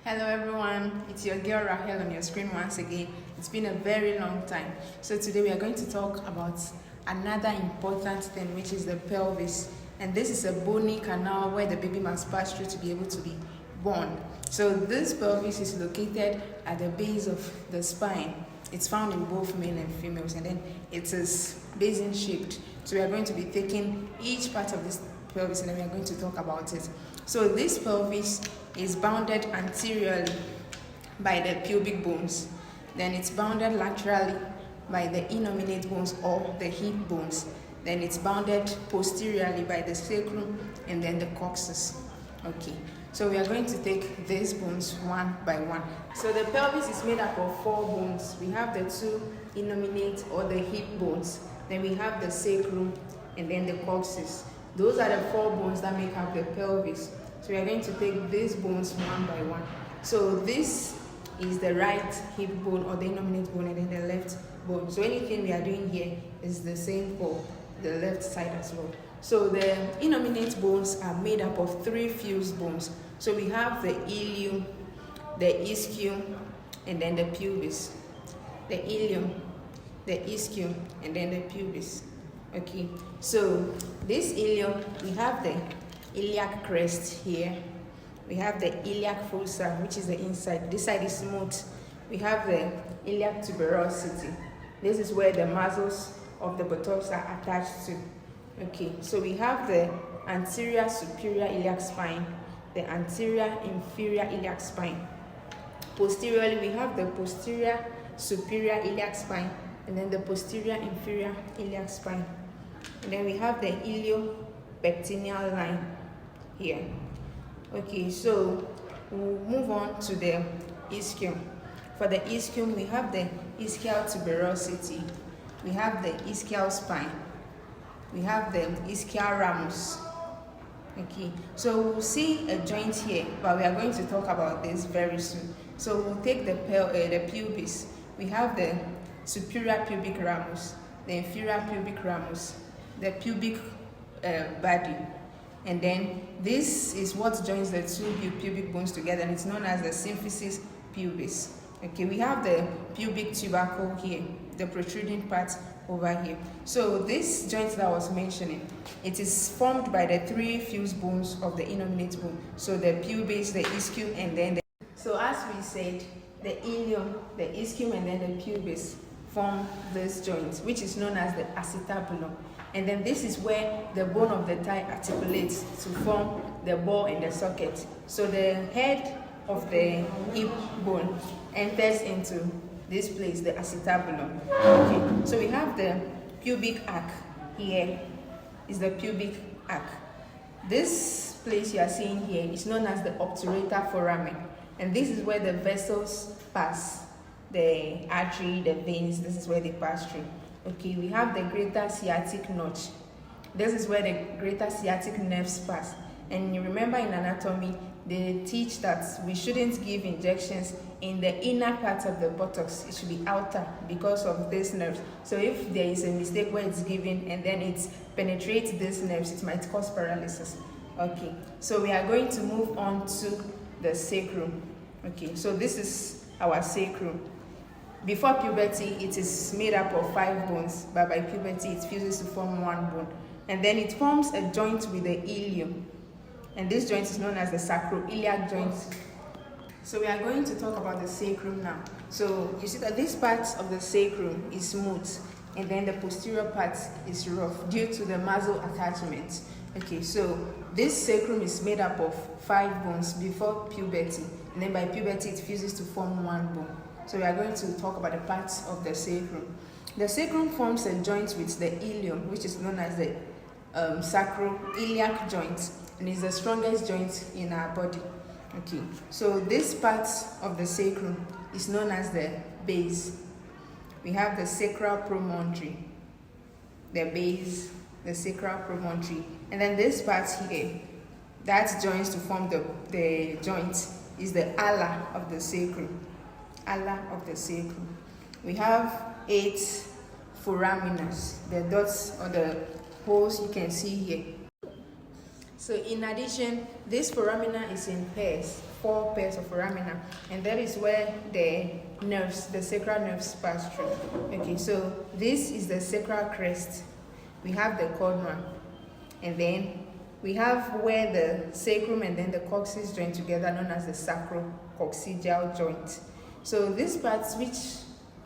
Hello everyone, it's your girl Rahel on your screen once again. It's been a very long time. So today we are going to talk about another important thing, which is the pelvis. And this is a bony canal where the baby must pass through to be able to be born. So this pelvis is located at the base of the spine. It's found in both male and females, and then it is basin shaped. So we are going to be taking each part of this pelvis and then we are going to talk about it. So this pelvis is bounded anteriorly by the pubic bones. Then it's bounded laterally by the innominate bones or the hip bones. Then it's bounded posteriorly by the sacrum and then the coccyx. Okay, so we are going to take these bones one by one. So the pelvis is made up of 4 bones. We have the 2 innominate or the hip bones. Then we have the sacrum and then the coccyx. Those are the 4 bones that make up the pelvis. So we are going to take these bones one by one. So this is the right hip bone or the innominate bone, and then the left bone. So anything we are doing here is the same for the left side as well. So the innominate bones are made up of 3 fused bones. So we have the ilium, the ischium, and then the pubis. The ilium, the ischium, and then the pubis. Okay, so this ilium, we have the iliac crest here. We have the iliac fossa, which is the inside. This side is smooth. We have the iliac tuberosity. This is where the muscles of the buttocks are attached to. Okay, so we have the anterior superior iliac spine, the anterior inferior iliac spine. Posteriorly, we have the posterior superior iliac spine, and then the posterior inferior iliac spine. And then we have the iliopectineal line here. Okay, so we'll move on to the ischium. For the ischium, we have the ischial tuberosity, we have the ischial spine, we have the ischial ramus. Okay, so we'll see a joint here, but we are going to talk about this very soon. So we'll take the pubis. We have the superior pubic ramus, the inferior pubic ramus, the pubic body, and then this is what joins the 2 pubic bones together, and it's known as the symphysis pubis. Okay, we have the pubic tubercle here, the protruding part over here. So this joint that I was mentioning, it is formed by the 3 fused bones of the innominate bone. So the pubis, the ischium, and then the... So as we said, the ilium, the ischium, and then the pubis form this joint, which is known as the acetabulum. And then this is where the bone of the thigh articulates to form the ball and the socket. So the head of the hip bone enters into this place, the acetabulum. Okay, so we have the pubic arch here, is the pubic arch. This place you are seeing here is known as the obturator foramen. And this is where the vessels pass, the artery, the veins, this is where they pass through. Okay, we have the greater sciatic notch. This is where the greater sciatic nerves pass. And you remember in anatomy, they teach that we shouldn't give injections in the inner part of the buttocks. It should be outer because of these nerves. So if there is a mistake where it's given and then it penetrates these nerves, it might cause paralysis. Okay, so we are going to move on to the sacrum. Okay, so this is our sacrum. Before puberty, it is made up of 5 bones, but by puberty, it fuses to form 1 bone. And then it forms a joint with the ilium. And this joint is known as the sacroiliac joint. So we are going to talk about the sacrum now. So you see that this part of the sacrum is smooth, and then the posterior part is rough due to the muscle attachment. Okay, so this sacrum is made up of 5 bones before puberty, and then by puberty, it fuses to form 1 bone. So we are going to talk about the parts of the sacrum. The sacrum forms a joint with the ilium, which is known as the sacroiliac joint, and is the strongest joint in our body. Okay, so this part of the sacrum is known as the base. We have the sacral promontory, the base, the sacral promontory, and then this part here, that joins to form the joint, is the ala of the sacrum. Ala of the sacrum. We have 8 foraminas, the dots or the holes you can see here. So in addition, this foramina is in pairs, 4 pairs of foramina, and that is where the nerves, the sacral nerves pass through. Okay, so this is the sacral crest. We have the cornua, and then we have where the sacrum and then the coccyx join together, known as the sacrococcygeal joint. So this part, which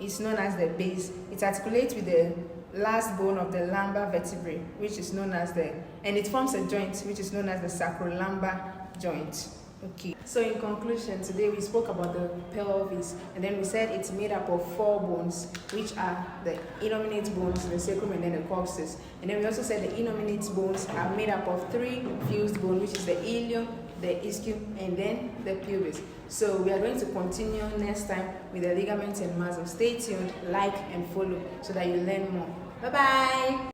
is known as the base, it articulates with the last bone of the lumbar vertebrae, which is known as and it forms a joint which is known as the sacrolumbar joint. Okay, so in conclusion, today we spoke about the pelvis, and then we said it's made up of 4 bones, which are the innominate bones, the sacrum, and then the coccyx. And then we also said the innominate bones are made up of 3 fused bones, which is the ilium, the ischium, and then the pelvis. So we are going to continue next time with the ligaments and muscles. Stay tuned, like and follow so that you learn more. Bye bye.